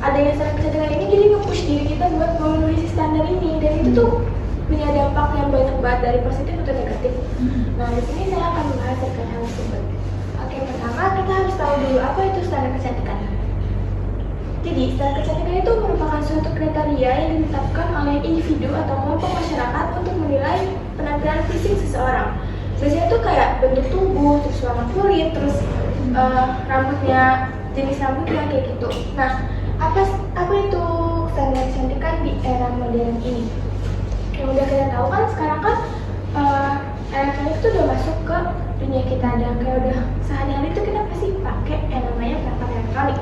adanya standar kecantikan ini jadi nge-push diri kita buat memenuhi si standar ini, dan itu tuh punya dampak yang banyak banget dari positif atau negatif. Nah, di sini saya akan membahas terkait hal tersebut. Oke, pertama kita harus tahu dulu apa itu standar kecantikan. Jadi, standar kecantikan itu merupakan suatu kriteria yang ditetapkan oleh individu atau kelompok masyarakat untuk menilai penampilan fisik seseorang. Biasanya tuh kayak bentuk tubuh, terus warna kulit, terus rambutnya, jenis rambutnya kayak gitu. Nah, apa itu standar kecantikan di era modern ini? Yang udah kita tahu kan sekarang kan elektronik itu udah masuk ke dunia kita, dan kayak udah sehari-hari itu kita pasti pakai yang namanya perangkat elektronik.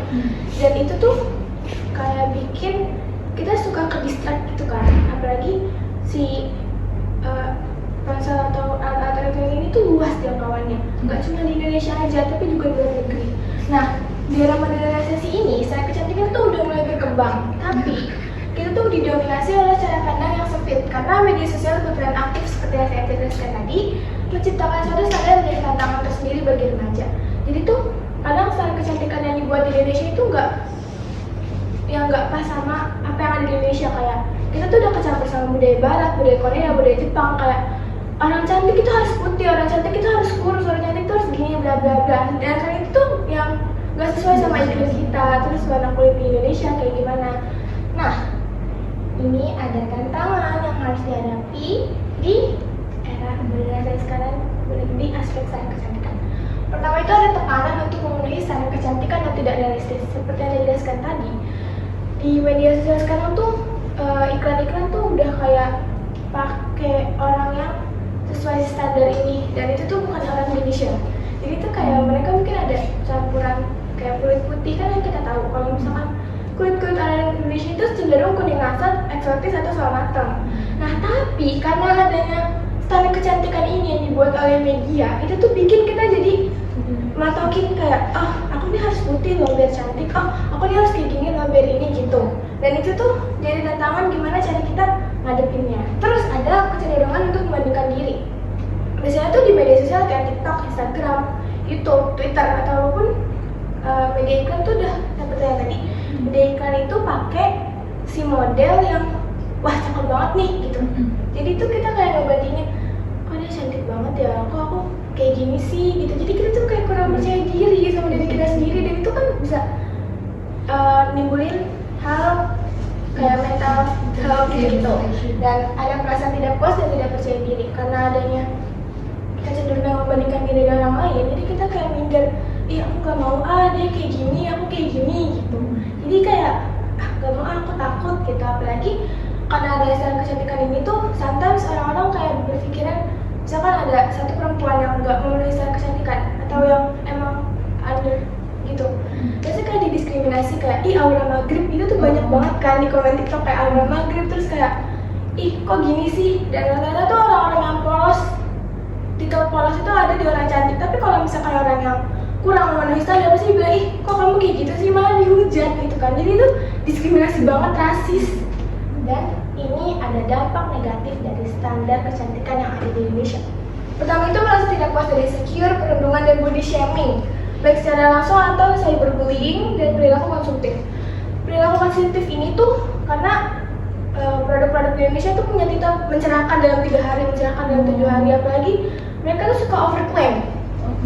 Dan itu tuh kayak bikin kita suka ke distract gitu kan, apalagi si ponsel atau alat elektronik ini tuh luas jangkauannya, nggak cuma di Indonesia aja tapi juga di luar negeri. Nah, di era modernisasi ini standar kecantikan tuh udah mulai berkembang, tapi kita tuh didominasi oleh cara pandang yang sempit karena media sosial berperan aktif seperti yang saya jelaskan tadi, menciptakan suatu standar menjadi tantangan tersendiri bagi remaja. Jadi tuh kadang standar kecantikan yang dibuat di Indonesia itu nggak pas sama apa yang ada di Indonesia. Kayak kita tuh udah kecampur sama budaya Barat, budaya Korea, budaya Jepang. Kayak orang cantik itu harus putih, orang cantik itu harus kurus, orang cantik itu harus gini, bla bla bla. Dan hal itu tuh yang nggak sesuai sama ideologi kita. Terus warna kulit di Indonesia kayak gimana? Nah, ini ada tantangan yang harus dihadapi di era modernisasi sekarang di aspek standar kecantikan. Pertama itu ada tekanan untuk memenuhi standar kecantikan yang tidak realistis. Seperti yang dijelaskan tadi, di media sosial sekarang tuh iklan-iklan tuh udah kayak pakai orang yang sesuai standar ini, dan itu tuh bukan orang Indonesia. Jadi tuh kayak mereka mungkin ada campuran kayak kulit putih kan, yang kita tahu kalau misalkan kulit-kulit orang Indonesia itu cenderung kuning asat, eksotis atau sawo matang. Nah, tapi karena adanya standar kecantikan ini yang dibuat oleh media, itu tuh bikin kita jadi matokin kayak, aku nih harus putih loh biar cantik, aku nih harus kayak gini loh biar ini gitu. Dan itu tuh jadi tantangan gimana cara kita ngadepinnya. Terus ada kecenderungan untuk membandingkan diri. Biasanya tuh di media sosial kayak TikTok, Instagram, YouTube, Twitter, ataupun media iklan tuh udah seperti yang tadi. Media iklan itu pakai si model yang wah cakep banget nih gitu. Jadi tuh kita kayak ngebandingin, kok dia cantik banget ya, kok aku kayak gini sih gitu. Jadi kita tuh kayak kurang percaya diri sama diri kita sendiri, dan itu kan bisa nimbulin hal kayak mental health gitu. Dan ada perasaan tidak puas dan tidak percaya diri karena adanya kecenderungan membandingkan diri dengan orang lain. Jadi kita kayak minder, aku gak mau dia kayak gini, aku kayak gini gitu. Jadi kayak gak mau, aku takut gitu. Apalagi karena ada standar kecantikan ini tuh sometimes orang-orang kayak berpikiran, misalkan ada satu perempuan yang gak memenuhi standar kecantikan atau yang emang under gitu, biasanya kayak didiskriminasi, kayak aura maghrib itu tuh banyak banget kan di komen TikTok, kayak aura maghrib, terus kayak kok gini sih. Dan rata-rata tuh orang-orang yang polos, titel polos itu ada di orang cantik, tapi kalau misalkan orang yang kurang memenuhi standar pasti bilang, kok kamu kayak gitu sih, malah dihujat gitu kan. Jadi itu diskriminasi banget, rasis. Dan ini ada dampak negatif dari standar kecantikan yang ada di Indonesia. Pertama itu merasa tidak puas dari insecure, perundungan, dan body shaming, baik secara langsung atau cyberbullying, dan perilaku konsumtif. Perilaku konsumtif ini tuh karena produk-produk di Indonesia tuh punya titel mencerahkan dalam 3 hari, mencerahkan dalam 7 hari, apalagi mereka tuh suka overclaim.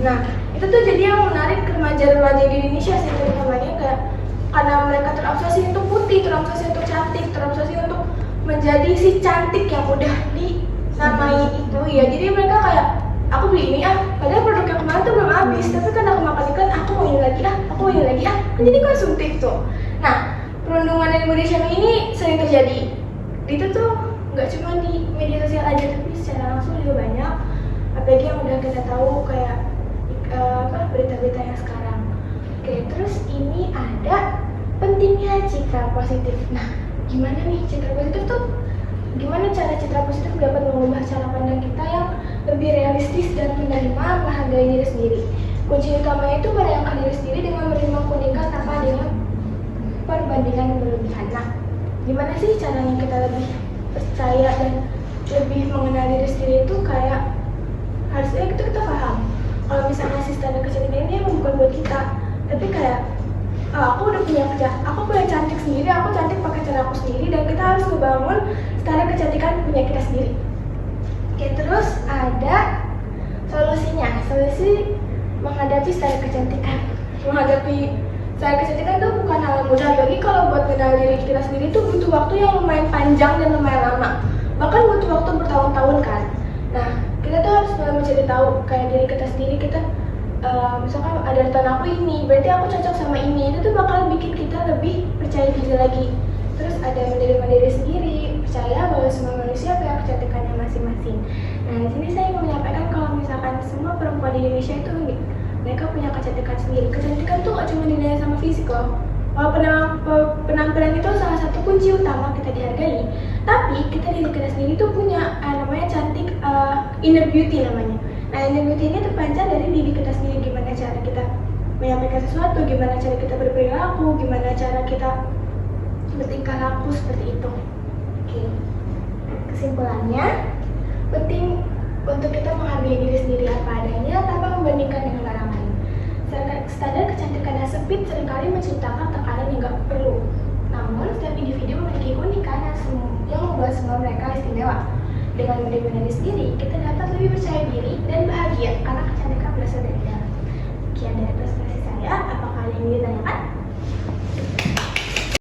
Nah, itu tuh jadi yang menarik remaja-remaja di Indonesia sih, terutamanya kayak karena mereka terobsesi untuk putih, terobsesi untuk cantik, terobsesi untuk menjadi si cantik yang udah dinamai itu ya. Jadi mereka kayak, aku beli ini padahal produk yang kemarin tuh belum habis, tapi kan aku makan ikan, aku mau ini lagi aku mau ini lagi kan jadi konsumtif tuh. Nah, perundungan dan body shaming ini sering terjadi. Itu tuh nggak cuma di media sosial aja, tapi secara langsung juga banyak. Apalagi yang udah kita tahu kayak berita-berita yang sekarang. Oke, terus ini ada pentingnya citra positif. Nah, gimana nih citra positif tuh? Gimana cara citra positif dapat mengubah cara pandang kita yang lebih realistis dan menerima, menghargai diri sendiri? Kunci utamanya itu menayangkan diri sendiri dengan menerima keunikan tanpa adanya perbandingan yang berlebihan. Nah, gimana sih caranya kita lebih percaya dan lebih mengenal diri sendiri itu? Kayak harusnya kita paham kalau misalnya si standar kecantikan ini emang bukan buat kita, tapi kayak Aku punya cantik sendiri, aku cantik pakai cara aku sendiri, dan kita harus ngebangun standar kecantikan punya kita sendiri. Oke, terus ada solusinya. Solusi menghadapi standar kecantikan. Menghadapi standar kecantikan itu bukan hal mudah, bagi kalau buat kenal diri kita sendiri itu butuh waktu yang lumayan panjang dan lumayan lama. Bahkan butuh waktu bertahun-tahun kan. Nah, kita tuh harus mencari tahu kayak diri kita sendiri, kita misalkan ada retan aku ini, berarti aku cocok sama ini. Itu tuh bakal bikin kita lebih percaya diri lagi. Terus ada menerima diri sendiri, percaya bahwa semua manusia punya kecantikannya masing-masing. Nah, di sini saya ingin menyampaikan kalau misalkan semua perempuan di Indonesia itu unik. Mereka punya kecantikan sendiri. Kecantikan tuh gak cuma dinilai sama fisik loh. Walaupun penampilan itu salah satu kunci utama kita dihargai, tapi diri kita sendiri tuh punya namanya cantik, inner beauty namanya. Nah, inner beauty ini terpancar dari diri kita sendiri, gimana cara kita menyampaikan sesuatu, gimana cara kita berperilaku, gimana cara kita bertingkah laku seperti itu. Oke. Kesimpulannya, penting untuk kita menghargai diri sendiri apa adanya tanpa membandingkan dengan orang lain. Standar kecantikan yang sempit seringkali menciptakan tekanan yang gak perlu. Namun, setiap individu memiliki keunikan yang membuat semua mereka istimewa. Dengan menerima diri sendiri, kita dapat lebih percaya diri dan bahagia karena kecantikan berasal dari dalam. Sekian dari presentasi saya. Apakah ada yang ingin ditanyakan?